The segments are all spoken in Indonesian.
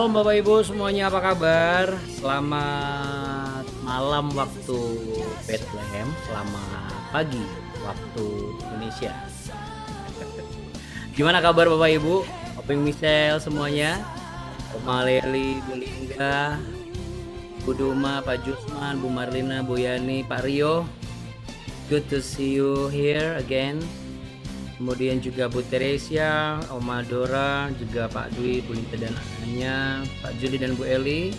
Shalom Bapak Ibu semuanya, apa kabar? Selamat malam waktu Bethlehem, selamat pagi waktu Indonesia. Gimana kabar Bapak Ibu? Oping Michelle semuanya, Oma Leli, Bu Lingga, Bu Duma, Pak Jusman, Bu Marlina, Bu Yani, Pak Rio. Good to see you here again. Kemudian juga Bu Teresia, Oma Dora, juga Pak Dwi, Bu Lita dan anaknya, Pak Juli dan Bu Eli,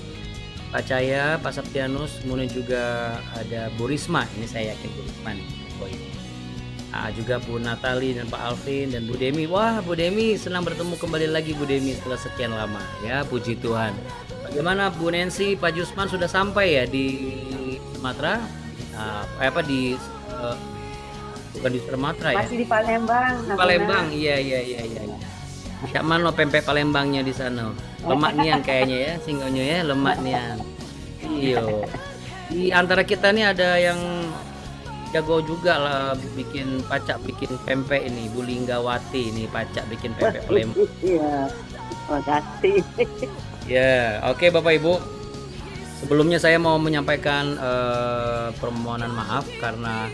Pak Caya, Pak Septianus, kemudian juga ada Bu Risma. Ini saya yakin Bu Risma nih. Oh, ini. Juga Bu Natali dan Pak Alvin dan Bu Demi. Wah, Bu Demi, senang bertemu kembali lagi Bu Demi setelah sekian lama. Ya, puji Tuhan. Bagaimana Bu Nancy, Pak Jusman sudah sampai ya di Sumatera? Bukan di Sumatera ya? Masih di Palembang. Di Palembang, iya. Siap mana pempek Palembangnya di sana? Lemak nian kayaknya ya, singgonya ya, lemak nian. Iyo. Di antara kita nih ada yang jago juga lah bikin pacak, bikin pempek ini, Bu Linggawati ini pacak bikin pempek Palembang. Iya, makasih. Ya, oke Bapak Ibu. Sebelumnya saya mau menyampaikan permohonan maaf karena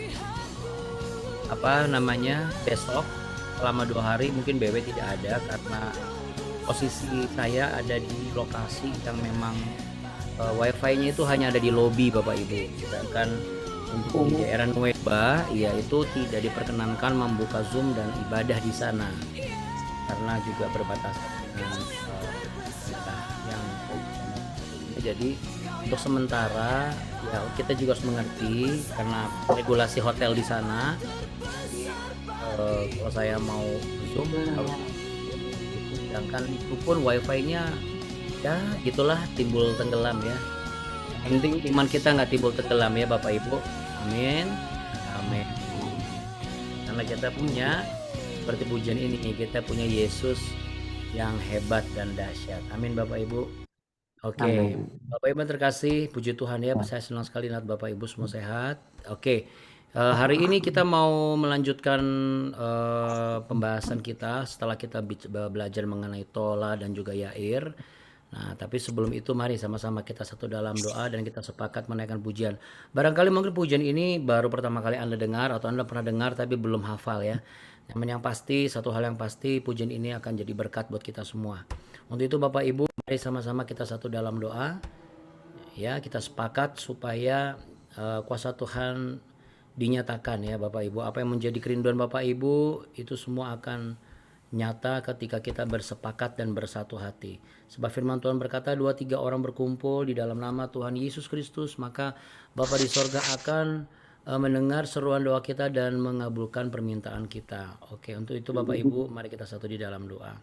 besok selama 2 hari mungkin BW tidak ada karena posisi saya ada di lokasi yang memang wifi-nya itu hanya ada di lobi Bapak Ibu, sedangkan untuk di daerah Nueva ya itu tidak diperkenankan membuka Zoom dan ibadah di sana karena juga berbatasan dengan kita yang jadi untuk sementara ya kita juga harus mengerti karena regulasi hotel di sana. Kalau saya mau zoom harus sedangkan itu pun wifi-nya ya gitulah timbul tenggelam ya. Yang penting iman kita nggak timbul tenggelam ya Bapak Ibu. Amin. Amin. Karena kita punya seperti pujian ini, kita punya Yesus yang hebat dan dahsyat. Amin Bapak Ibu. Oke, Bapak Ibu terkasih, puji Tuhan ya, saya senang sekali lihat Bapak Ibu semua sehat. Oke, hari ini kita mau melanjutkan pembahasan kita setelah kita belajar mengenai Tola dan juga Yair. Nah, tapi sebelum itu mari sama-sama kita satu dalam doa dan kita sepakat menaikkan pujian. Barangkali mungkin pujian ini baru pertama kali Anda dengar atau Anda pernah dengar tapi belum hafal ya. Yang pasti, satu hal yang pasti, pujian ini akan jadi berkat buat kita semua. Untuk itu Bapak Ibu, mari sama-sama kita satu dalam doa. Ya, kita sepakat supaya kuasa Tuhan dinyatakan ya Bapak Ibu. Apa yang menjadi kerinduan Bapak Ibu itu semua akan nyata ketika kita bersepakat dan bersatu hati. Sebab firman Tuhan berkata 2-3 orang berkumpul di dalam nama Tuhan Yesus Kristus, maka Bapa di sorga akan mendengar seruan doa kita dan mengabulkan permintaan kita. Oke, untuk itu Bapak Ibu, mari kita satu di dalam doa.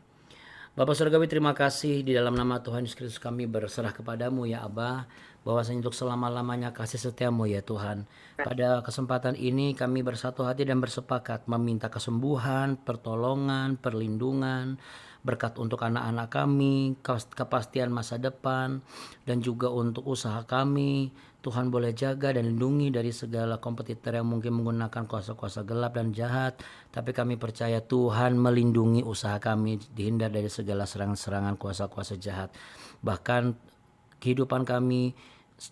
Bapak Surgawi, terima kasih di dalam nama Tuhan Yesus Kristus kami berserah kepadamu ya Abah, bahwasanya untuk selama-lamanya kasih setiamu ya Tuhan. Pada kesempatan ini kami bersatu hati dan bersepakat meminta kesembuhan, pertolongan, perlindungan, berkat untuk anak-anak kami, kepastian masa depan, dan juga untuk usaha kami. Tuhan boleh jaga dan lindungi dari segala kompetitor yang mungkin menggunakan kuasa-kuasa gelap dan jahat. Tapi kami percaya Tuhan melindungi usaha kami, dihindar dari segala serangan-serangan kuasa-kuasa jahat. Bahkan kehidupan kami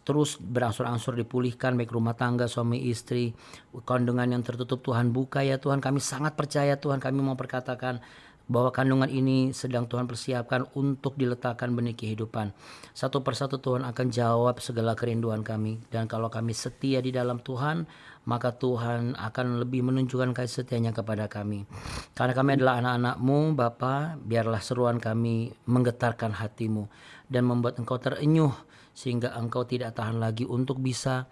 terus berangsur-angsur dipulihkan, baik rumah tangga, suami istri, kandungan yang tertutup Tuhan buka ya Tuhan. Kami sangat percaya Tuhan, kami mau perkatakan bahwa kandungan ini sedang Tuhan persiapkan untuk diletakkan benih kehidupan. Satu persatu Tuhan akan jawab segala kerinduan kami. Dan kalau kami setia di dalam Tuhan, maka Tuhan akan lebih menunjukkan kasih setianya kepada kami. Karena kami adalah anak-anak-Mu, Bapa, biarlah seruan kami menggetarkan hati-Mu dan membuat Engkau terenyuh sehingga Engkau tidak tahan lagi untuk bisa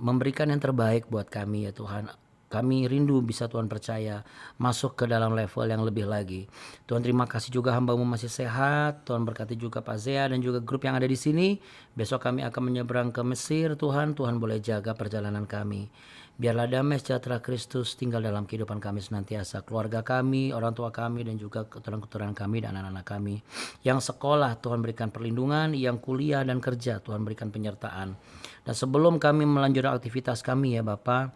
memberikan yang terbaik buat kami ya Tuhan. Kami rindu bisa Tuhan percaya masuk ke dalam level yang lebih lagi. Tuhan terima kasih juga hamba-Mu masih sehat. Tuhan berkati juga Pak Zea dan juga grup yang ada di sini. Besok kami akan menyeberang ke Mesir Tuhan. Tuhan boleh jaga perjalanan kami. Biarlah damai sejahtera Kristus tinggal dalam kehidupan kami senantiasa. Keluarga kami, orang tua kami dan juga keturunan-keturunan kami dan anak-anak kami. Yang sekolah Tuhan berikan perlindungan. Yang kuliah dan kerja Tuhan berikan penyertaan. Dan sebelum kami melanjutkan aktivitas kami ya Bapak,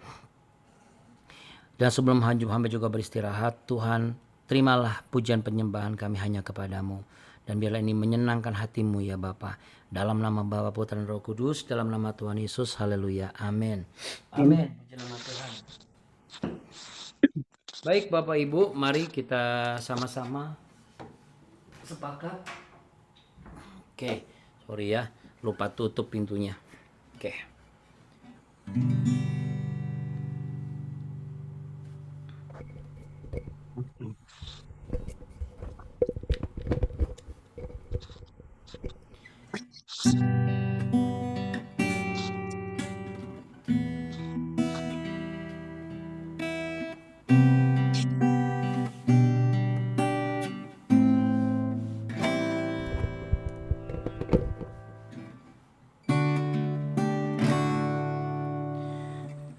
dan sebelum hamba juga beristirahat, Tuhan terimalah pujian penyembahan kami hanya kepadamu. Dan biarlah ini menyenangkan hatimu ya Bapa. Dalam nama Bapa, Putra dan Roh Kudus, dalam nama Tuhan Yesus, haleluya, amin. Amin. Puji nama Tuhan. Baik Bapak Ibu, mari kita sama-sama sepakat. Oke, sorry ya, lupa tutup pintunya. Oke.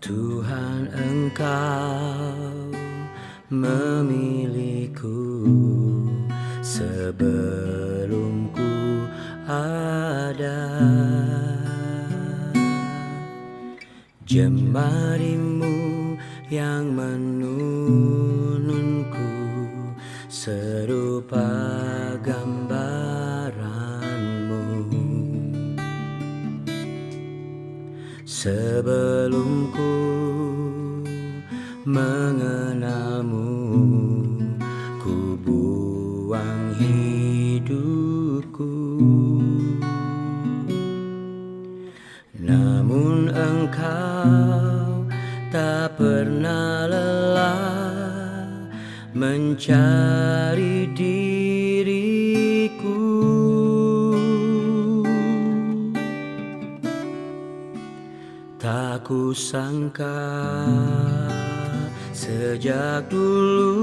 Tuhan, Engkau memilihku sebelum ku ada. Jemarimu yang menununku serupa gambaranmu. Sebelum ku mengenalmu, ku buang hidupku. Namun Engkau tak pernah lelah mencari diriku. Tak kusangka sejak dulu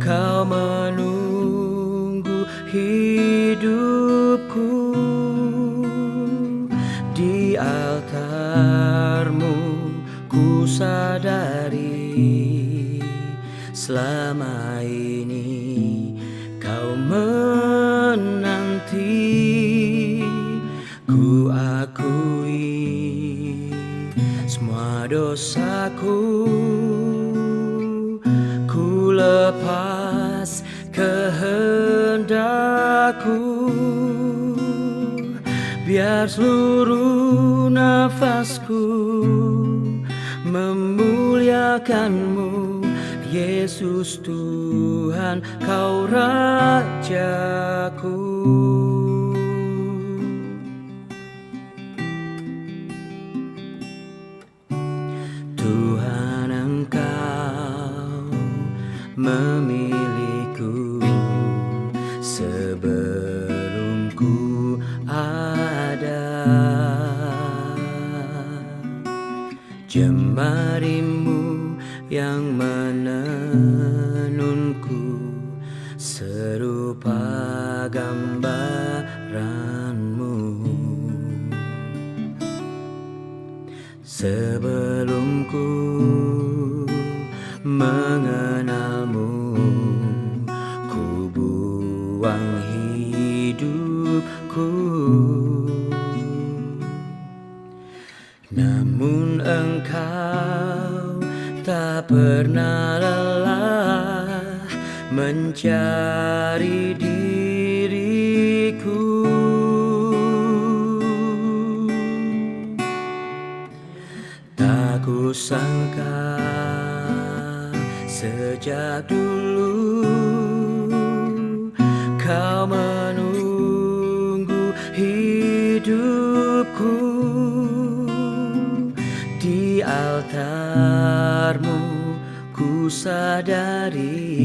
Kau menunggu hidupku. Di altar-Mu ku sadari selama ini Kau menanti. Ku akui semua dosaku, ku lepas kehendakku. Biar seluruh nafasku memuliakan-Mu, Yesus Tuhan, Kau Rajaku. Tuhan, Engkau memilihku sebelum ku ada. Jemarimu yang menenunku serupa gambaran-Mu. Sebelum ku mengenal-Mu, ku buang hidupku. Namun Engkau tak pernah lelah mencari diriku. Tak kusangka sejak dulu Kau menunggu hidupku. Di altar-Mu ku sadari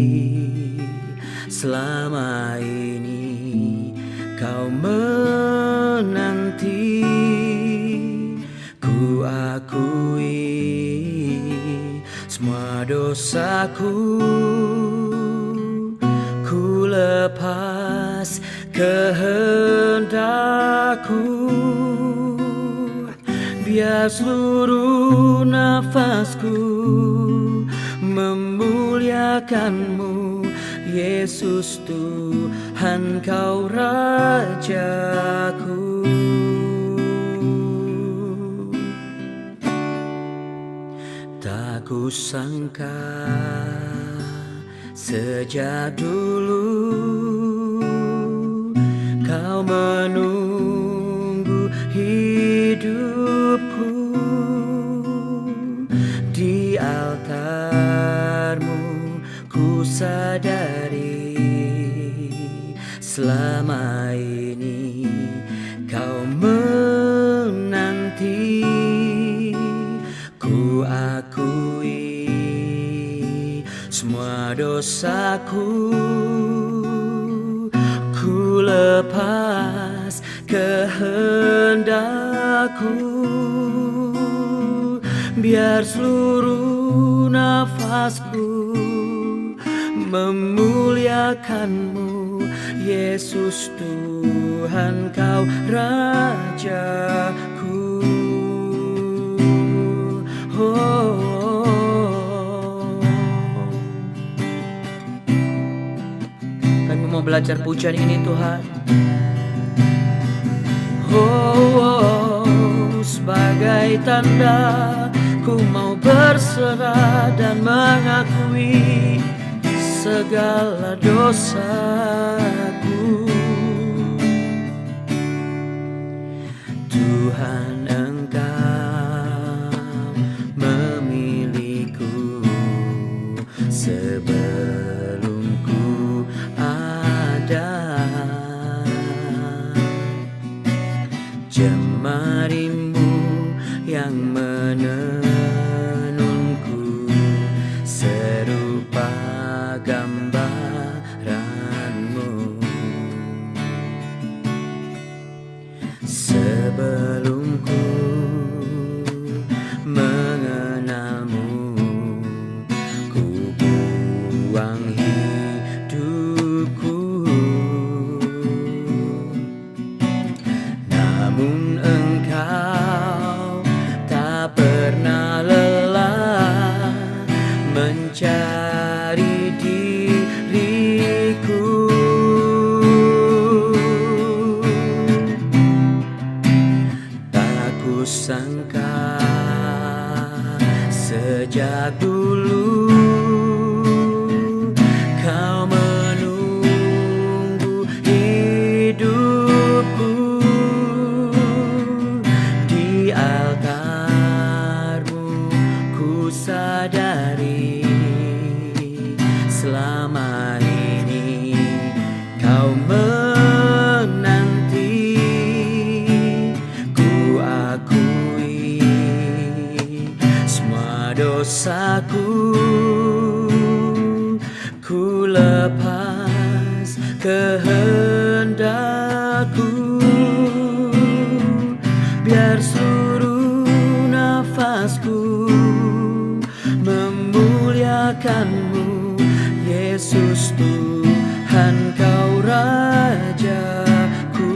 selama ini Kau menanti. Ku akui semua dosaku, ku lepas kehendakku. Biar seluruh nafasku memuliakan-Mu, Yesus Tuhan, Kau Rajaku. Tak kusangka sejak dulu Kau menunggu hidupku di altarmu. Ku sadari selama ini kau menanti. Ku akui semua dosaku, ku lepas kehendakku, biar seluruh nafasku memuliakanmu, Yesus Tuhan, kau Rajaku. Kami mau belajar pujian ini, Tuhan. Sebagai tanda ku mau berserah dan mengakui segala dosaku. Tuhan, Engkau memilihku sebelum ku ada. Jemarimu yang menenunku serupa gambaranmu. Sebelum ku mengenalmu, ku buang hidupku. Namun Engkau tak pernah lelah mencari diriku. Tak kusangka sejak dulu kau menunggu hidupku di altarmu. Ku sadari selama ini kau menanti. Ku akui semua dosaku, ku lepas kehendakku, biar seluruh nafasku memuliakanmu, Yesus Tuhan, kau Rajaku.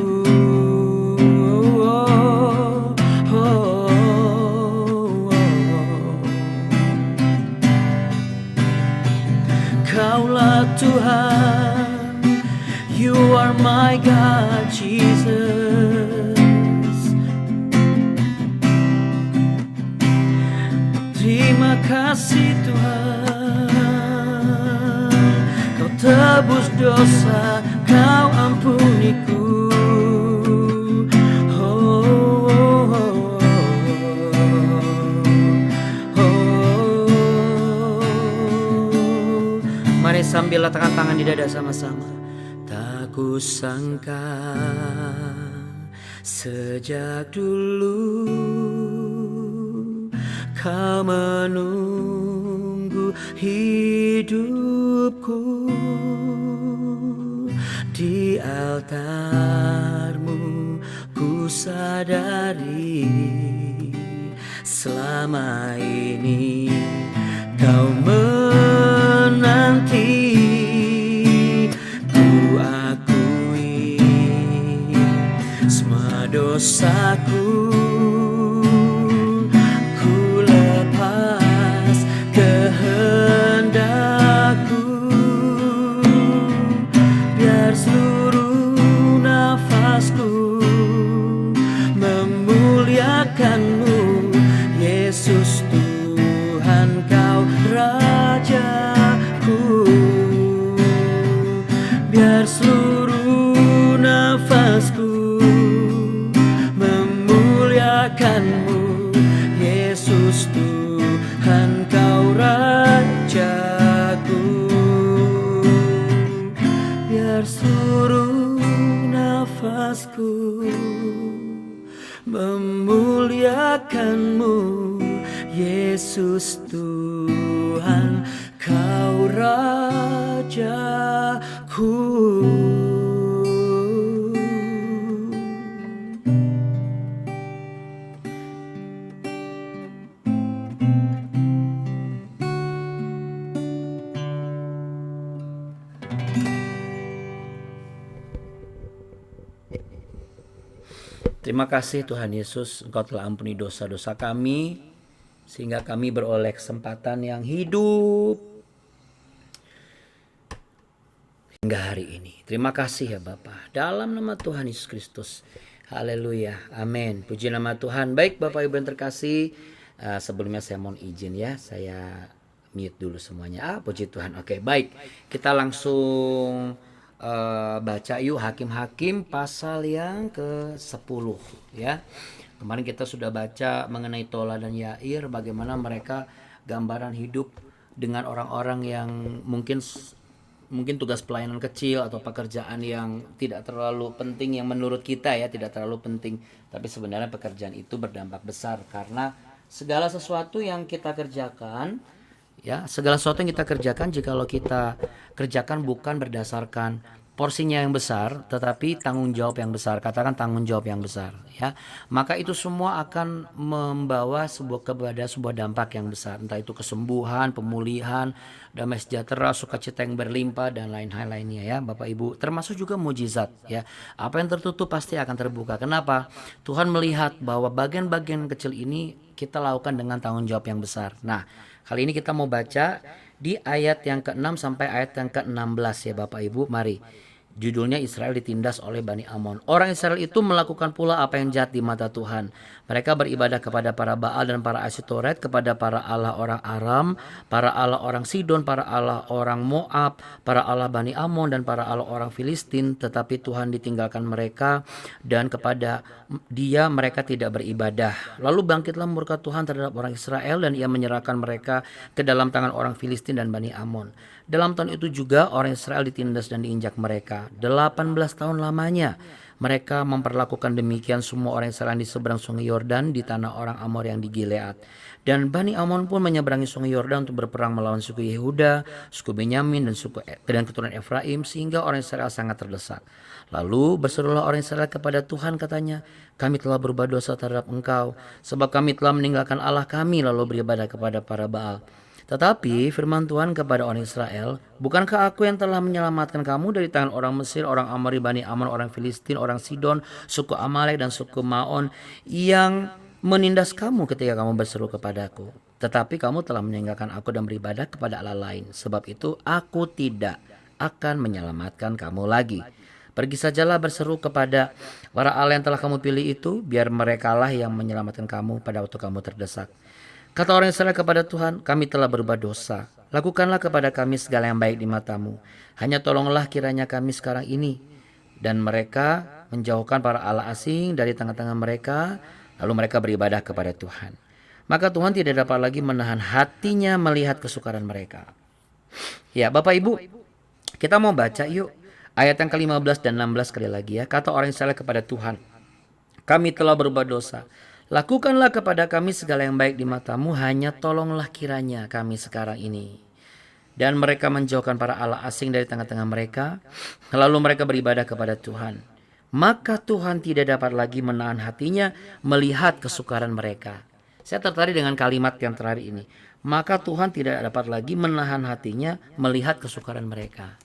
Kaulah Tuhan, You are my God, Jesus. Terima kasih Tuhan, Kau tebus dosa, Kau ampuniku. Mari sambil letakkan tangan di dada sama-sama. Tak kusangka sejak dulu Kau menunggu hidupku di altarmu. Ku sadari selama ini Kau menanti. Ku akui semua dosaku, ku lepas kehendakku, biar seluruh nafasku memuliakanmu, Yesus Tuhan, kau Rajaku. Biar seluruh nafas nafasku memuliakan-Mu, Yesus Tuhan Kau Rajaku. Biar seluruh nafasku memuliakan-Mu, Yesus Tuhan Kau Rajaku. Terima kasih Tuhan Yesus, Engkau telah ampuni dosa-dosa kami, sehingga kami beroleh kesempatan yang hidup hingga hari ini. Terima kasih ya Bapa, dalam nama Tuhan Yesus Kristus. Haleluya, amin. Puji nama Tuhan. Baik Bapak Ibu yang terkasih, sebelumnya saya mohon izin ya, saya mute dulu semuanya. Puji Tuhan. Oke, baik. Kita langsung baca yuk Hakim-Hakim pasal yang ke-10 ya. Kemarin kita sudah baca mengenai Tola dan Yair, bagaimana mereka gambaran hidup dengan orang-orang yang mungkin tugas pelayanan kecil atau pekerjaan yang tidak terlalu penting, yang menurut kita ya tidak terlalu penting, tapi sebenarnya pekerjaan itu berdampak besar karena segala sesuatu yang kita kerjakan ya, segala sesuatu yang kita kerjakan, jikalau kita kerjakan bukan berdasarkan porsinya yang besar, tetapi tanggung jawab yang besar, katakan tanggung jawab yang besar ya, maka itu semua akan membawa kepada sebuah dampak yang besar, entah itu kesembuhan, pemulihan, damai sejahtera, sukacita yang berlimpah, dan lain-lain lainnya ya Bapak Ibu, termasuk juga mujizat ya. Apa yang tertutup pasti akan terbuka. Kenapa? Tuhan melihat bahwa bagian-bagian kecil ini kita lakukan dengan tanggung jawab yang besar. Nah, kali ini kita mau baca di ayat yang ke-6 sampai ayat yang ke-16 ya Bapak Ibu. Mari. Judulnya Israel ditindas oleh Bani Amon. Orang Israel itu melakukan pula apa yang jahat di mata Tuhan. Mereka beribadah kepada para Baal dan para Asytoret, kepada para allah orang Aram, para allah orang Sidon, para allah orang Moab, para allah Bani Amon, dan para allah orang Filistin. Tetapi Tuhan ditinggalkan mereka, dan kepada Dia mereka tidak beribadah. Lalu bangkitlah murka Tuhan terhadap orang Israel, dan Ia menyerahkan mereka ke dalam tangan orang Filistin dan Bani Amon. Dalam tahun itu juga orang Israel ditindas dan diinjak mereka. 18 tahun lamanya mereka memperlakukan demikian semua orang Israel di seberang sungai Yordan, di tanah orang Amor yang di Gilead. Dan Bani Amon pun menyeberangi sungai Yordan untuk berperang melawan suku Yehuda, suku Benyamin, dan keturunan Efraim, sehingga orang Israel sangat terdesak. Lalu berserulah orang Israel kepada Tuhan, katanya, kami telah berbuat dosa terhadap Engkau, sebab kami telah meninggalkan Allah kami lalu beribadah kepada para Baal. Tetapi firman Tuhan kepada orang Israel, bukankah aku yang telah menyelamatkan kamu dari tangan orang Mesir, orang Amori, Bani Amon, orang Filistin, orang Sidon, suku Amalek, dan suku Maon, yang menindas kamu ketika kamu berseru kepadaku? Tetapi kamu telah meninggalkan aku dan beribadah kepada Allah lain. Sebab itu aku tidak akan menyelamatkan kamu lagi. Pergi sajalah berseru kepada para Allah yang telah kamu pilih itu, biar merekalah yang menyelamatkan kamu pada waktu kamu terdesak. Kata orang Israel kepada Tuhan, kami telah berbuat dosa. Lakukanlah kepada kami segala yang baik di matamu. Hanya tolonglah kiranya kami sekarang ini. Dan mereka menjauhkan para allah asing dari tengah-tengah mereka. Lalu mereka beribadah kepada Tuhan. Maka Tuhan tidak dapat lagi menahan hatinya melihat kesukaran mereka. Ya Bapak Ibu, kita mau baca yuk ayat yang ke-15 dan 16 sekali lagi ya. Kata orang Israel kepada Tuhan, kami telah berbuat dosa. Lakukanlah kepada kami segala yang baik di matamu, hanya tolonglah kiranya kami sekarang ini. Dan mereka menjauhkan para allah asing dari tengah-tengah mereka, lalu mereka beribadah kepada Tuhan. Maka Tuhan tidak dapat lagi menahan hatinya melihat kesukaran mereka. Saya tertarik dengan kalimat yang terakhir ini. Maka Tuhan tidak dapat lagi menahan hatinya melihat kesukaran mereka.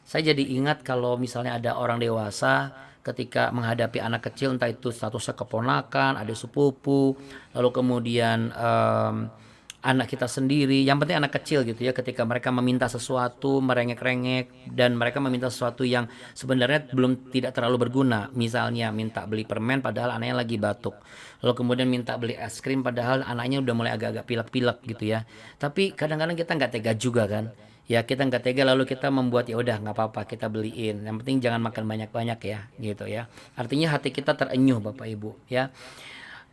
Saya jadi ingat kalau misalnya ada orang dewasa ketika menghadapi anak kecil, entah itu statusnya keponakan, adik sepupu, lalu kemudian anak kita sendiri, yang penting anak kecil gitu ya, ketika mereka meminta sesuatu, merengek-rengek, dan mereka meminta sesuatu yang sebenarnya tidak terlalu berguna. Misalnya minta beli permen padahal anaknya lagi batuk, lalu kemudian minta beli es krim padahal anaknya udah mulai agak-agak pilek-pilek gitu ya. Tapi kadang-kadang kita nggak tega juga kan. Ya kita nggak tega lalu kita membuat, ya udah nggak apa-apa kita beliin. Yang penting jangan makan banyak-banyak ya, gitu ya. Artinya hati kita terenyuh Bapak Ibu ya.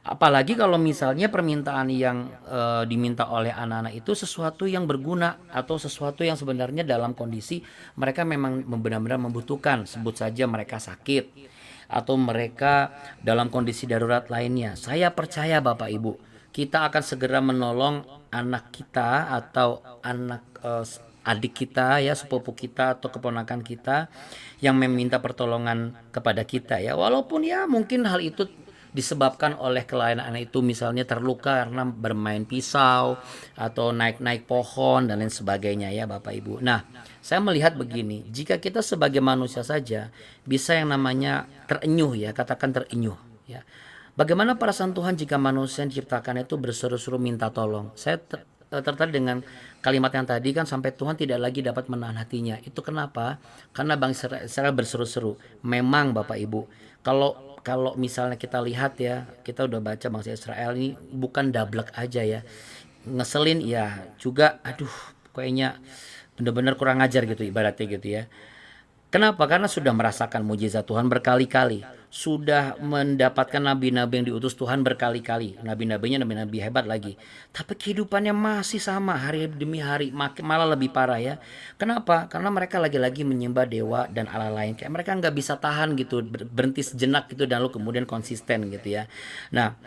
Apalagi kalau misalnya permintaan yang diminta oleh anak-anak itu sesuatu yang berguna atau sesuatu yang sebenarnya dalam kondisi mereka memang benar-benar membutuhkan. Sebut saja mereka sakit atau mereka dalam kondisi darurat lainnya. Saya percaya Bapak Ibu, kita akan segera menolong anak kita atau anak adik kita ya, sepupu kita atau keponakan kita yang meminta pertolongan kepada kita ya. Walaupun ya mungkin hal itu disebabkan oleh kelainan itu, misalnya terluka karena bermain pisau atau naik-naik pohon dan lain sebagainya ya Bapak Ibu. Nah, saya melihat begini, jika kita sebagai manusia saja bisa yang namanya terenyuh ya, katakan terenyuh ya. Bagaimana perasaan Tuhan jika manusia yang diciptakan itu berseru-seru minta tolong? Saya tertarik dengan kalimat yang tadi kan, sampai Tuhan tidak lagi dapat menahan hatinya. Itu kenapa? Karena bangsa Israel berseru-seru. Memang Bapak Ibu, kalau kalau misalnya kita lihat ya, kita udah baca bangsa Israel ini bukan dablek aja ya, ngeselin ya juga, aduh kayaknya benar-benar kurang ajar gitu ibaratnya gitu ya. Kenapa? Karena sudah merasakan mujizat Tuhan berkali-kali, sudah mendapatkan nabi-nabi yang diutus Tuhan berkali-kali, nabi-nabinya nabi-nabi hebat lagi, tapi kehidupannya masih sama hari demi hari, malah lebih parah ya. Kenapa? Karena mereka lagi-lagi menyembah dewa dan Allah lain, kayak mereka nggak bisa tahan gitu, berhenti sejenak gitu dan lalu kemudian konsisten gitu ya. Nah,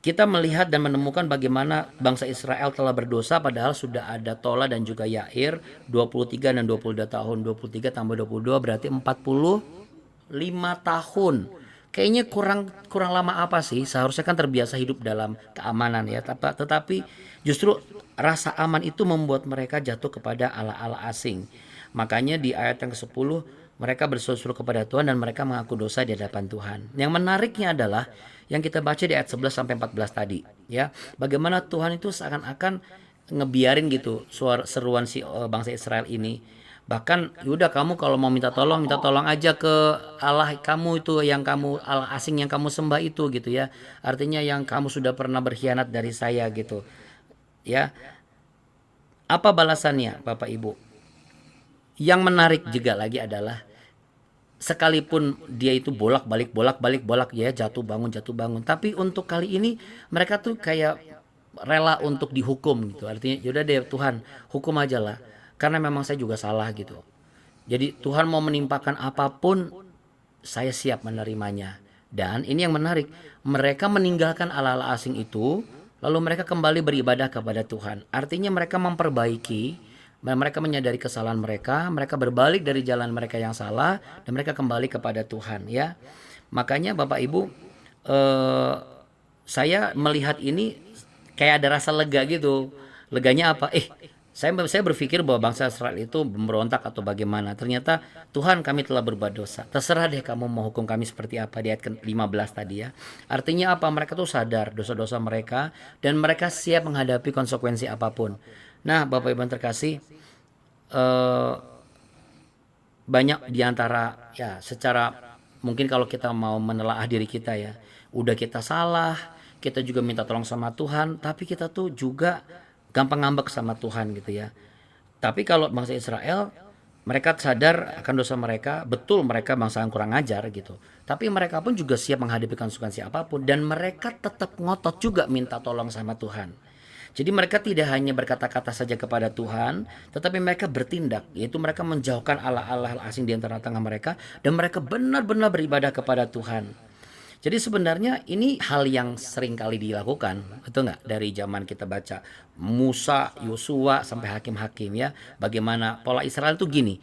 kita melihat dan menemukan bagaimana bangsa Israel telah berdosa padahal sudah ada Tola dan juga Yair 23 dan 22 tahun. 23 tambah 22 berarti 45 tahun. Kayaknya kurang kurang lama apa sih? Seharusnya kan terbiasa hidup dalam keamanan ya. Tetapi justru rasa aman itu membuat mereka jatuh kepada Allah-Allah asing. Makanya di ayat yang ke-10 mereka berseru-seru kepada Tuhan dan mereka mengaku dosa di hadapan Tuhan. Yang menariknya adalah yang kita baca di ayat 11 sampai 14 tadi ya. Bagaimana Tuhan itu seakan-akan ngebiarin gitu seruan si bangsa Israel ini. Bahkan yaudah, kamu kalau mau minta tolong aja ke Allah kamu itu, yang kamu Allah asing yang kamu sembah itu gitu ya. Artinya yang kamu sudah pernah berkhianat dari saya gitu. Ya. Apa balasannya Bapak Ibu? Yang menarik juga lagi adalah sekalipun dia itu bolak-balik ya, jatuh bangun, tapi untuk kali ini mereka tuh kayak rela untuk dihukum gitu. Artinya yaudah deh Tuhan, hukum aja lah, karena memang saya juga salah gitu. Jadi Tuhan mau menimpakan apapun saya siap menerimanya. Dan ini yang menarik, mereka meninggalkan Allah-Allah asing itu lalu mereka kembali beribadah kepada Tuhan. Artinya mereka memperbaiki, mereka menyadari kesalahan mereka, mereka berbalik dari jalan mereka yang salah dan mereka kembali kepada Tuhan ya. Makanya Bapak Ibu, saya melihat ini kayak ada rasa lega gitu. Leganya apa? Saya berpikir bahwa bangsa Israel itu memberontak atau bagaimana. Ternyata Tuhan, kami telah berbuat dosa. Terserah deh kamu mau hukum kami seperti apa, di ayat 15 tadi ya. Artinya apa? Mereka tuh sadar dosa-dosa mereka dan mereka siap menghadapi konsekuensi apapun. Nah, Bapak Ibu yang terkasih, banyak diantara ya, secara mungkin kalau kita mau menelaah diri kita ya, udah kita salah, kita juga minta tolong sama Tuhan, tapi kita tuh juga gampang ngambek sama Tuhan gitu ya. Tapi kalau bangsa Israel, mereka sadar akan dosa mereka, betul mereka bangsa yang kurang ajar gitu. Tapi mereka pun juga siap menghadapi konsekuensi apapun dan mereka tetap ngotot juga minta tolong sama Tuhan. Jadi mereka tidak hanya berkata-kata saja kepada Tuhan, tetapi mereka bertindak, yaitu mereka menjauhkan Allah-Allah asing di antara tengah mereka dan mereka benar-benar beribadah kepada Tuhan. Jadi sebenarnya ini hal yang sering kali dilakukan, betul nggak? Dari zaman kita baca Musa, Yosua sampai hakim-hakim ya. Bagaimana pola Israel itu gini,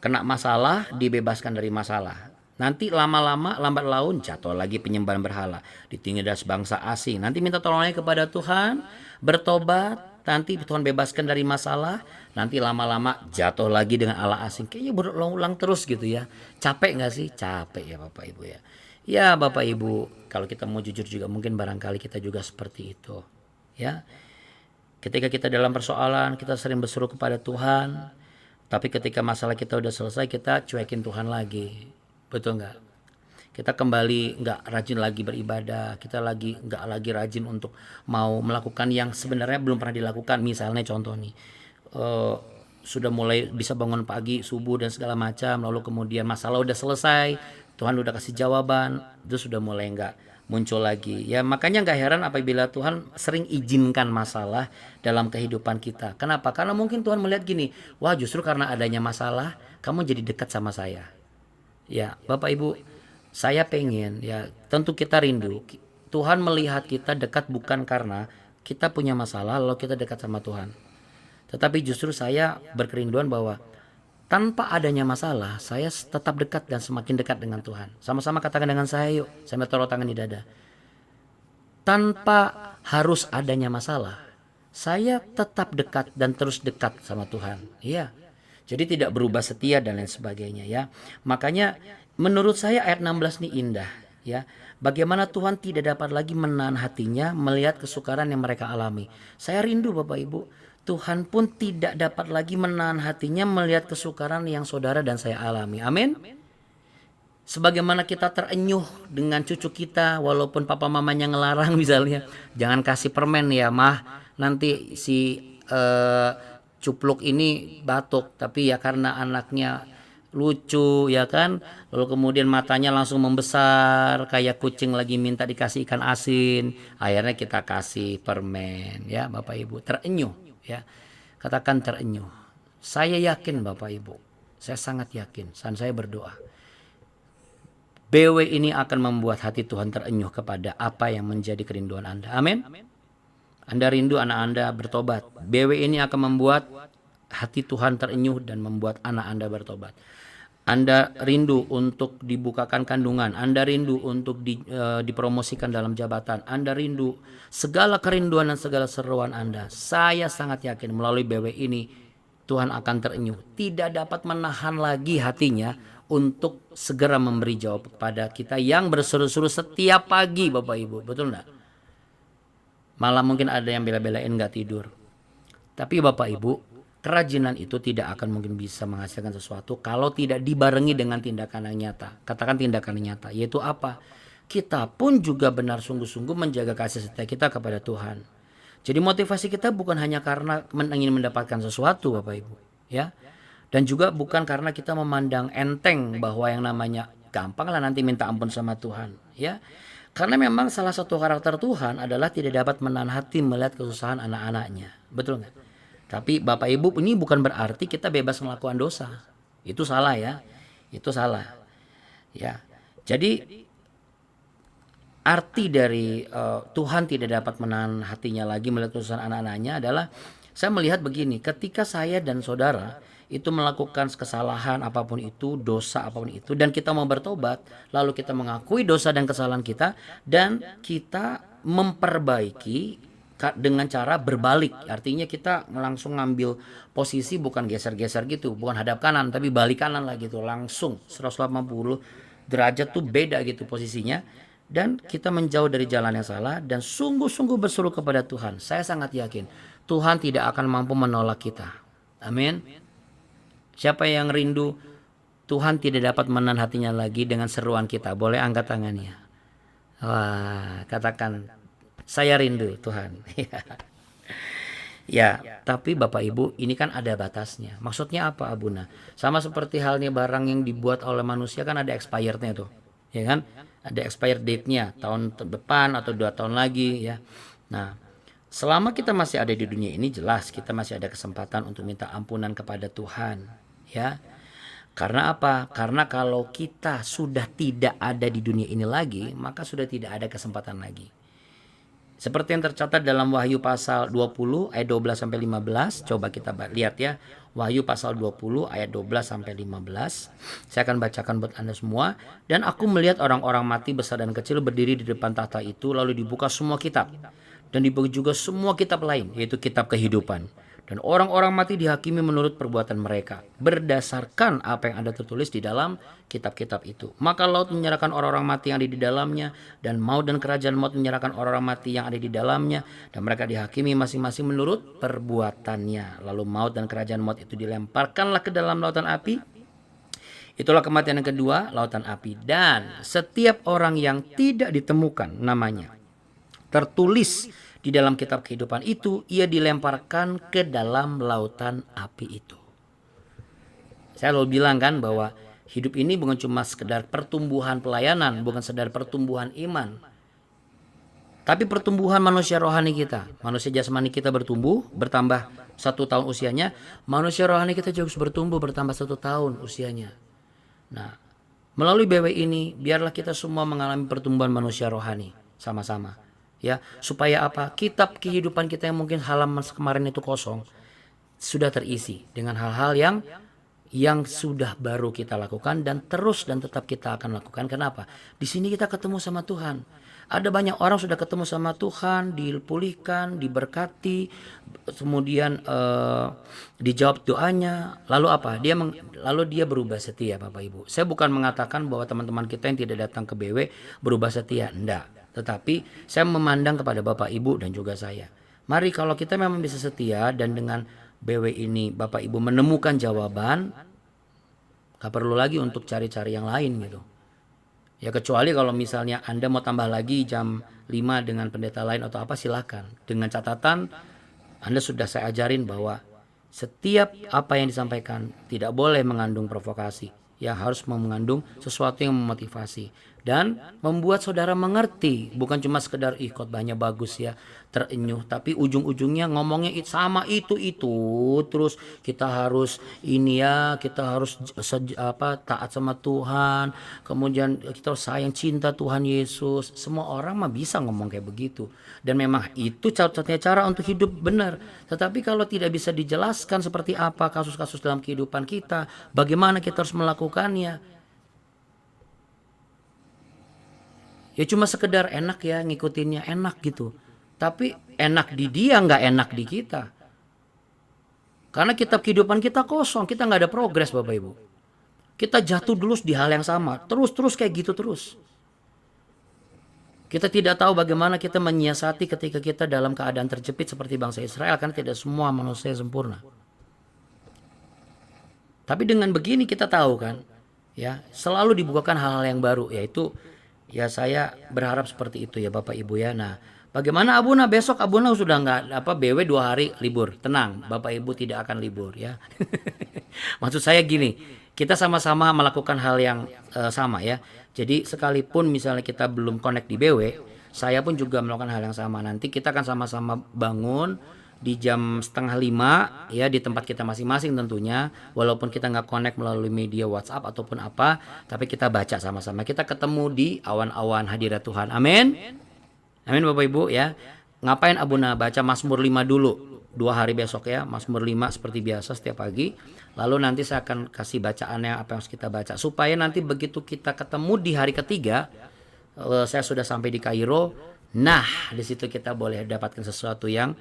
kena masalah dibebaskan dari masalah. Nanti lama-lama lambat laun jatuh lagi penyembahan berhala, ditindas bangsa asing. Nanti minta tolongnya kepada Tuhan, bertobat, nanti Tuhan bebaskan dari masalah. Nanti lama-lama jatuh lagi dengan Allah asing. Kayaknya berulang-ulang terus gitu ya. Capek nggak sih? Capek ya Bapak Ibu ya. Ya Bapak Ibu, kalau kita mau jujur juga mungkin barangkali kita juga seperti itu. Ya, ketika kita dalam persoalan kita sering berseru kepada Tuhan, tapi ketika masalah kita udah selesai kita cuekin Tuhan lagi, betul nggak? Kita kembali nggak rajin lagi beribadah, kita nggak lagi rajin untuk mau melakukan yang sebenarnya belum pernah dilakukan. Misalnya contoh nih, sudah mulai bisa bangun pagi, subuh dan segala macam, lalu kemudian masalah udah selesai, Tuhan udah kasih jawaban, itu sudah mulai nggak muncul lagi. Ya makanya nggak heran apabila Tuhan sering izinkan masalah dalam kehidupan kita. Kenapa? Karena mungkin Tuhan melihat gini, wah justru karena adanya masalah, kamu jadi dekat sama saya. Ya, Bapak Ibu, saya pengen ya, tentu kita rindu. Tuhan melihat kita dekat bukan karena kita punya masalah lalu kita dekat sama Tuhan. Tetapi justru saya berkerinduan bahwa tanpa adanya masalah, saya tetap dekat dan semakin dekat dengan Tuhan. Sama-sama katakan dengan saya yuk, saya taruh tangan di dada. Tanpa harus adanya masalah, saya tetap dekat dan terus dekat sama Tuhan. Iya. Jadi tidak berubah setia dan lain sebagainya ya. Makanya menurut saya ayat 16 ini indah ya. Bagaimana Tuhan tidak dapat lagi menahan hatinya melihat kesukaran yang mereka alami. Saya rindu Bapak Ibu, Tuhan pun tidak dapat lagi menahan hatinya melihat kesukaran yang saudara dan saya alami. Amin. Sebagaimana kita terenyuh dengan cucu kita walaupun papa mamanya ngelarang misalnya, jangan kasih permen ya mah, nanti si cupluk ini batuk, tapi ya karena anaknya lucu ya kan, lalu kemudian matanya langsung membesar kayak kucing lagi minta dikasih ikan asin, akhirnya kita kasih permen ya Bapak Ibu. Terenyuh ya, katakan terenyuh. Saya yakin Bapak Ibu, saya sangat yakin, dan saya berdoa BW ini akan membuat hati Tuhan terenyuh kepada apa yang menjadi kerinduan Anda. Amin. Anda rindu anak Anda bertobat, BW ini akan membuat hati Tuhan terenyuh dan membuat anak Anda bertobat. Anda rindu untuk dibukakan kandungan, Anda rindu untuk dipromosikan dalam jabatan, Anda rindu segala kerinduan dan segala seruan Anda. Saya sangat yakin melalui BW ini Tuhan akan terenyuh, tidak dapat menahan lagi hatinya untuk segera memberi jawab kepada kita yang berseru-seru setiap pagi Bapak Ibu. Betul enggak? Malah mungkin ada yang bela-belain gak tidur. Tapi Bapak Ibu, kerajinan itu tidak akan mungkin bisa menghasilkan sesuatu kalau tidak dibarengi dengan tindakan yang nyata. Katakan tindakan yang nyata, yaitu apa? Kita pun juga benar sungguh-sungguh menjaga kasih setia kita kepada Tuhan. Jadi motivasi kita bukan hanya karena ingin mendapatkan sesuatu Bapak Ibu. Ya. Dan juga bukan karena kita memandang enteng bahwa yang namanya gampang lah nanti minta ampun sama Tuhan. Ya. Karena memang salah satu karakter Tuhan adalah tidak dapat menahan hati melihat kesusahan anak-anaknya. Betul nggak? Tapi Bapak Ibu, ini bukan berarti kita bebas melakukan dosa. Itu salah ya. Itu salah. Ya. Jadi arti dari Tuhan tidak dapat menahan hatinya lagi melihat kesusahan anak-anaknya adalah saya melihat begini, ketika saya dan saudara itu melakukan kesalahan apapun itu, dosa apapun itu, dan kita mau bertobat, lalu kita mengakui dosa dan kesalahan kita, dan kita memperbaiki dengan cara berbalik. Artinya kita langsung ngambil posisi, bukan geser-geser gitu, bukan hadap kanan, tapi balik kanan lah gitu, langsung 180 derajat tuh beda gitu posisinya. Dan kita menjauh dari jalan yang salah dan sungguh-sungguh berseru kepada Tuhan. Saya sangat yakin Tuhan tidak akan mampu menolak kita. Amin. Siapa yang rindu Tuhan tidak dapat menahan hatinya lagi dengan seruan kita? Boleh angkat tangannya. Wah, katakan saya rindu Tuhan. Ya, tapi Bapak Ibu, ini kan ada batasnya. Maksudnya apa, Abuna? Sama seperti halnya barang yang dibuat oleh manusia kan ada expirednya tuh. Ya kan? Ada expired date-nya, tahun depan atau 2 tahun lagi ya. Nah, selama kita masih ada di dunia ini jelas kita masih ada kesempatan untuk minta ampunan kepada Tuhan ya. Karena apa? Karena kalau kita sudah tidak ada di dunia ini lagi, maka sudah tidak ada kesempatan lagi. Seperti yang tercatat dalam Wahyu pasal 20 ayat 12 sampai 15, coba kita lihat ya. Wahyu pasal 20 ayat 12 sampai 15. Saya akan bacakan buat Anda semua. Dan aku melihat orang-orang mati besar dan kecil berdiri di depan tahta itu, lalu dibuka semua kitab. Dan dibuka juga semua kitab lain, yaitu kitab kehidupan. Dan orang-orang mati dihakimi menurut perbuatan mereka, berdasarkan apa yang ada tertulis di dalam kitab-kitab itu. Maka laut menyerahkan orang-orang mati yang ada di dalamnya, dan maut dan kerajaan maut menyerahkan orang-orang mati yang ada di dalamnya, dan mereka dihakimi masing-masing menurut perbuatannya. Lalu maut dan kerajaan maut itu dilemparkanlah ke dalam lautan api. Itulah kematian yang kedua, lautan api. Dan setiap orang yang tidak ditemukan namanya tertulis di dalam kitab kehidupan itu, ia dilemparkan ke dalam lautan api itu. Saya selalu bilang kan bahwa hidup ini bukan cuma sekedar pertumbuhan pelayanan, bukan sekedar pertumbuhan iman, tapi pertumbuhan manusia rohani kita. Manusia jasmani kita bertumbuh, bertambah 1 tahun usianya. Manusia rohani kita juga harus bertumbuh, bertambah 1 tahun usianya. Nah, melalui BW ini, biarlah kita semua mengalami pertumbuhan manusia rohani sama-sama. Ya, supaya apa? Kitab kehidupan kita yang mungkin halaman kemarin itu kosong, sudah terisi dengan hal-hal yang sudah baru kita lakukan dan terus dan tetap kita akan lakukan. Kenapa? Di sini kita ketemu sama Tuhan. Ada banyak orang sudah ketemu sama Tuhan, dipulihkan, diberkati, kemudian dijawab doanya. Lalu apa? Lalu dia berubah setia, Bapak Ibu. Saya bukan mengatakan bahwa teman-teman kita yang tidak datang ke BW berubah setia, enggak. Tetapi saya memandang kepada Bapak Ibu dan juga saya. Mari kalau kita memang bisa setia dan dengan BW ini Bapak Ibu menemukan jawaban, gak perlu lagi untuk cari-cari yang lain gitu. Ya kecuali kalau misalnya Anda mau tambah lagi jam 5 dengan pendeta lain atau apa, silakan. Dengan catatan Anda sudah saya ajarin bahwa setiap apa yang disampaikan tidak boleh mengandung provokasi. Ya harus mengandung sesuatu yang memotivasi dan membuat saudara mengerti, bukan cuma sekedar khotbahnya bagus ya, terenyuh, tapi ujung-ujungnya ngomongnya sama itu terus kita harus ini ya, kita harus taat sama Tuhan, kemudian kita harus sayang cinta Tuhan Yesus. Semua orang mah bisa ngomong kayak begitu dan memang itu satu-satunya cara untuk hidup benar. Tetapi kalau tidak bisa dijelaskan seperti apa kasus-kasus dalam kehidupan kita, bagaimana kita harus melakukannya, ya cuma sekedar enak ya, ngikutinnya enak gitu. Tapi enak di dia, nggak enak di kita. Karena kitab kehidupan kita kosong, kita nggak ada progres Bapak Ibu. Kita jatuh dulu di hal yang sama, terus kayak gitu terus. Kita tidak tahu bagaimana kita menyiasati ketika kita dalam keadaan terjepit seperti bangsa Israel, karena tidak semua manusia sempurna. Tapi dengan begini kita tahu kan, ya selalu dibukakan hal-hal yang baru, yaitu ya saya berharap seperti itu ya Bapak Ibu ya. Nah, bagaimana Abuna? Besok Abuna sudah nggak BW 2 hari libur. Tenang, Bapak Ibu tidak akan libur ya. Maksud saya gini, kita sama-sama melakukan hal yang sama ya. Jadi sekalipun misalnya kita belum connect di BW, saya pun juga melakukan hal yang sama. Nanti kita akan sama-sama bangun di jam 4:30 ya, di tempat kita masing-masing tentunya, walaupun kita nggak connect melalui media WhatsApp ataupun apa, tapi kita baca sama-sama, kita ketemu di awan-awan hadirat Tuhan. Amin, amin Bapak Ibu ya. Ngapain Abuna? Baca Mazmur 5 dulu 2 hari besok ya, Mazmur 5 seperti biasa setiap pagi. Lalu nanti saya akan kasih bacaannya apa yang harus kita baca, supaya nanti begitu kita ketemu di hari ketiga, saya sudah sampai di Kairo. Nah di situ kita boleh dapatkan sesuatu yang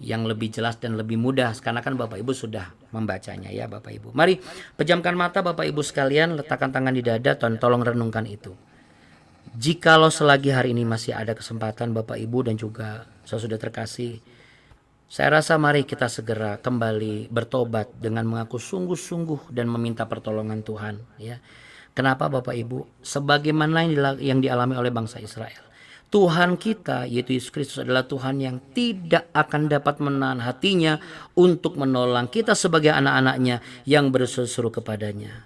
lebih jelas dan lebih mudah, karena kan Bapak Ibu sudah membacanya ya Bapak Ibu. Mari pejamkan mata Bapak Ibu sekalian, letakkan tangan di dada dan tolong renungkan itu. Jikalau selagi hari ini masih ada kesempatan Bapak Ibu dan juga saya sudah terkasih, saya rasa mari kita segera kembali bertobat dengan mengaku sungguh-sungguh dan meminta pertolongan Tuhan ya. Kenapa Bapak Ibu? Sebagaimana yang dialami oleh bangsa Israel, Tuhan kita yaitu Yesus Kristus adalah Tuhan yang tidak akan dapat menahan hatinya untuk menolong kita sebagai anak-anaknya yang berseru kepadanya.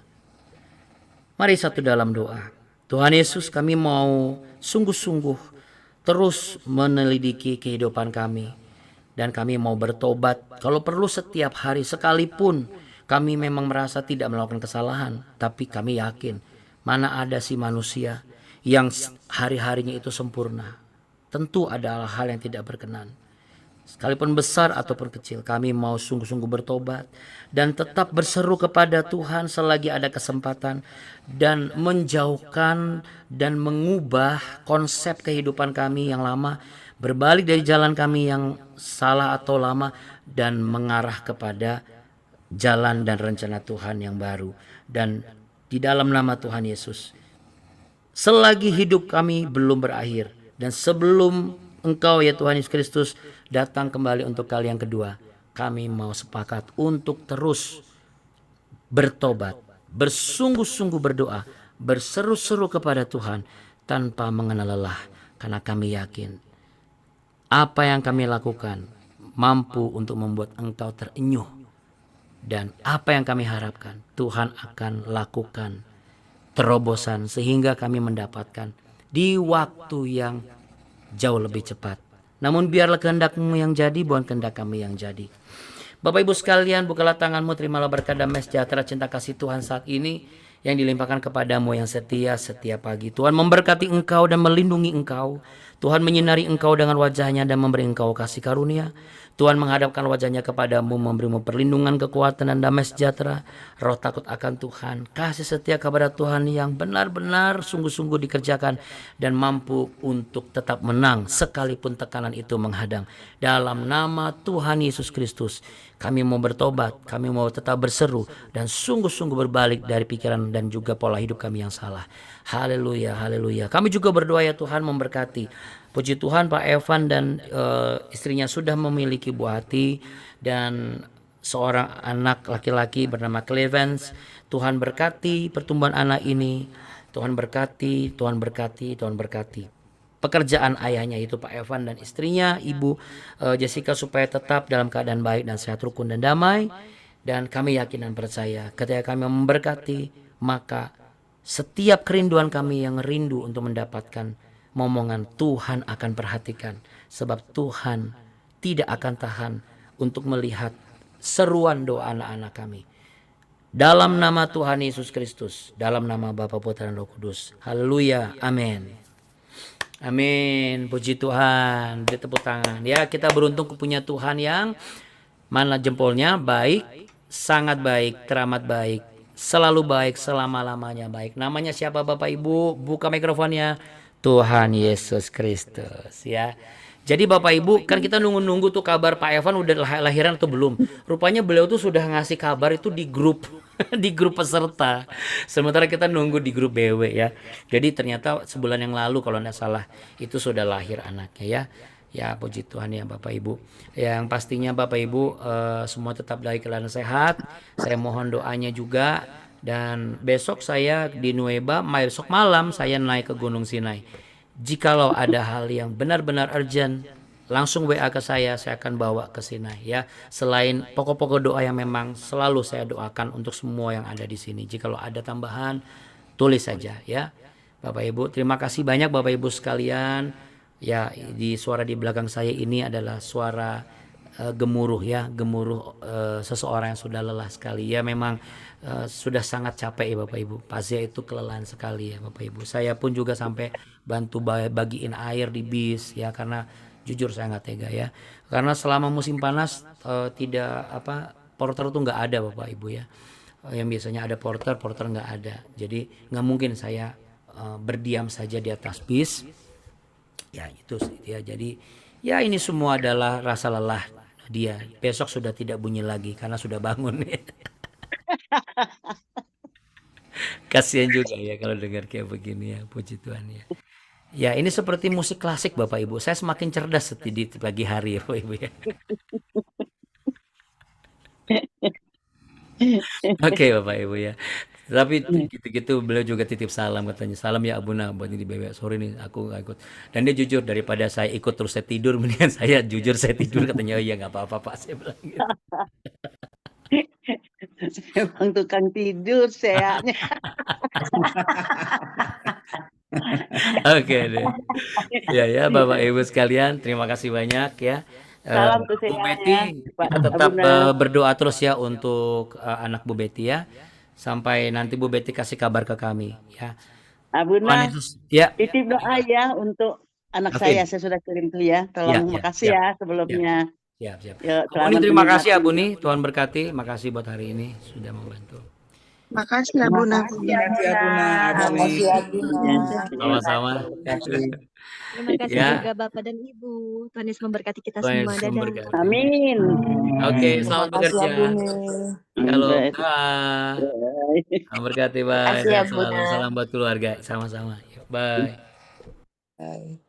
Mari satu dalam doa. Tuhan Yesus, kami mau sungguh-sungguh terus menelidiki kehidupan kami, dan kami mau bertobat kalau perlu setiap hari, sekalipun kami memang merasa tidak melakukan kesalahan, tapi kami yakin mana ada si manusia yang hari-harinya itu sempurna. Tentu adalah hal yang tidak berkenan. Sekalipun besar ataupun kecil, kami mau sungguh-sungguh bertobat dan tetap berseru kepada Tuhan selagi ada kesempatan, dan menjauhkan dan mengubah konsep kehidupan kami yang lama, berbalik dari jalan kami yang salah atau lama dan mengarah kepada jalan dan rencana Tuhan yang baru. Dan di dalam nama Tuhan Yesus, selagi hidup kami belum berakhir dan sebelum Engkau ya Tuhan Yesus Kristus datang kembali untuk kali yang kedua, kami mau sepakat untuk terus bertobat, bersungguh-sungguh berdoa, berseru-seru kepada Tuhan tanpa mengenal lelah, karena kami yakin apa yang kami lakukan mampu untuk membuat Engkau terenyuh Dan apa yang kami harapkan, Tuhan akan lakukan terobosan sehingga kami mendapatkan di waktu yang jauh lebih cepat. Namun biarlah kehendak-Mu yang jadi, bukan kehendak kami yang jadi. Bapak Ibu sekalian, bukalah tanganmu, terimalah berkat damai sejahtera cinta kasih Tuhan saat ini yang dilimpahkan kepadamu yang setia setiap pagi. Tuhan memberkati engkau dan melindungi engkau. Tuhan menyinari engkau dengan wajahnya dan memberi engkau kasih karunia. Tuhan menghadapkan wajahnya kepadamu, memberimu perlindungan, kekuatan, dan damai sejahtera. Roh takut akan Tuhan, kasih setia kepada Tuhan yang benar-benar sungguh-sungguh dikerjakan dan mampu untuk tetap menang sekalipun tekanan itu menghadang. Dalam nama Tuhan Yesus Kristus, kami mau bertobat, kami mau tetap berseru dan sungguh-sungguh berbalik dari pikiran dan juga pola hidup kami yang salah. Haleluya, haleluya. Kami juga berdoa ya Tuhan memberkati. Puji Tuhan Pak Evan dan istrinya sudah memiliki buah hati dan seorang anak laki-laki bernama Clevens. Tuhan berkati pertumbuhan anak ini. Tuhan berkati, Tuhan berkati, Tuhan berkati pekerjaan ayahnya itu Pak Evan dan istrinya Ibu Jessica supaya tetap dalam keadaan baik dan sehat, rukun dan damai. Dan kami yakin dan percaya ketika kami memberkati, maka setiap kerinduan kami yang rindu untuk mendapatkan momongan, Tuhan akan perhatikan. Sebab Tuhan tidak akan tahan untuk melihat seruan doa anak-anak kami. Dalam nama Tuhan Yesus Kristus, dalam nama Bapa, Putra, dan Roh Kudus. Haleluya, amin. Amin, puji Tuhan. Beri tepuk tangan. Ya, kita beruntung punya Tuhan yang mana jempolnya baik, sangat baik, teramat baik, selalu baik, selama-lamanya baik. Namanya siapa Bapak Ibu? Buka mikrofonnya. Tuhan Yesus Kristus ya. Jadi Bapak Ibu, kan kita nunggu-nunggu tuh kabar Pak Evan udah lahiran atau belum. Rupanya beliau tuh sudah ngasih kabar itu di grup di grup peserta. Sementara kita nunggu di grup BW ya. Jadi ternyata sebulan yang lalu kalau tidak salah itu sudah lahir anaknya ya. Ya puji Tuhan ya Bapak Ibu. Yang pastinya Bapak Ibu semua tetap dalam keadaan sehat. Saya mohon doanya juga. Dan besok saya di Nueva, besok malam saya naik ke Gunung Sinai. Jikalau ada hal yang benar-benar urgent, langsung WA ke saya akan bawa ke Sinai ya. Selain pokok-pokok doa yang memang selalu saya doakan untuk semua yang ada di sini. Jikalau ada tambahan, tulis saja ya. Bapak Ibu, terima kasih banyak Bapak Ibu sekalian. Ya, di suara di belakang saya ini adalah suara gemuruh ya, gemuruh seseorang yang sudah lelah sekali ya. Memang sudah sangat capek ya Bapak Ibu. Pasnya itu kelelahan sekali ya Bapak Ibu. Saya pun juga sampai bantu bagiin air di bis ya, karena jujur saya nggak tega ya. Karena selama musim panas tidak porter tuh nggak ada Bapak Ibu ya. Yang biasanya ada porter nggak ada. Jadi nggak mungkin saya berdiam saja di atas bis. Ya itu ya. Jadi ya ini semua adalah rasa lelah dia. Besok sudah tidak bunyi lagi karena sudah bangun. Kasihan juga ya kalau dengar kayak begini ya, puji Tuhan ya. Ya ini seperti musik klasik Bapak Ibu. Saya semakin cerdas di pagi hari ya Bapak Ibu ya. Oke Bapak Ibu ya. Tapi gitu-gitu beliau juga titip salam, katanya salam ya Abuna buat ini bebek. Sorry nih aku gak ikut. Dan dia jujur, daripada saya ikut terus saya tidur, mendingan saya jujur saya tidur, katanya. Oh iya nggak apa-apa Pak, saya bilang gitu. Emang tukang tidur sayanya. Oke deh. Ya Bapak Ibu sekalian, terima kasih banyak ya. Salam tuh Bu sayanya, Betty, Pak kita tetap Abuna. berdoa terus ya untuk anak Bu Betty ya. Sampai nanti Bu Betty kasih kabar ke kami ya. Tuhan Abuna, Yesus ya. titip doa ya untuk anak Oke. saya sudah kirim tuh ya. Ya, Tolong ya, makasih siap. ya sebelumnya. Siap. Ya, Abu Ni selamat terima kasih menikmati. Abu Ni, Tuhan berkati. Makasih buat hari ini sudah membantu. Makasih Terima Abuna. kasih Abuna. Makasih Abuna. Sama-sama. Terima kasih Ya. juga Bapak dan Ibu. Tuhan Yesus memberkati kita Tuhan semua. Yesus Dadah. memberkati. Amin. Oke, selamat Makasih bekerja. Abuna. Halo, Baik. bye. Baik. Selamat berkati, bye. Makasih Sehat Abuna. selalu. Salam buat keluarga. Sama-sama. Bye. Bye.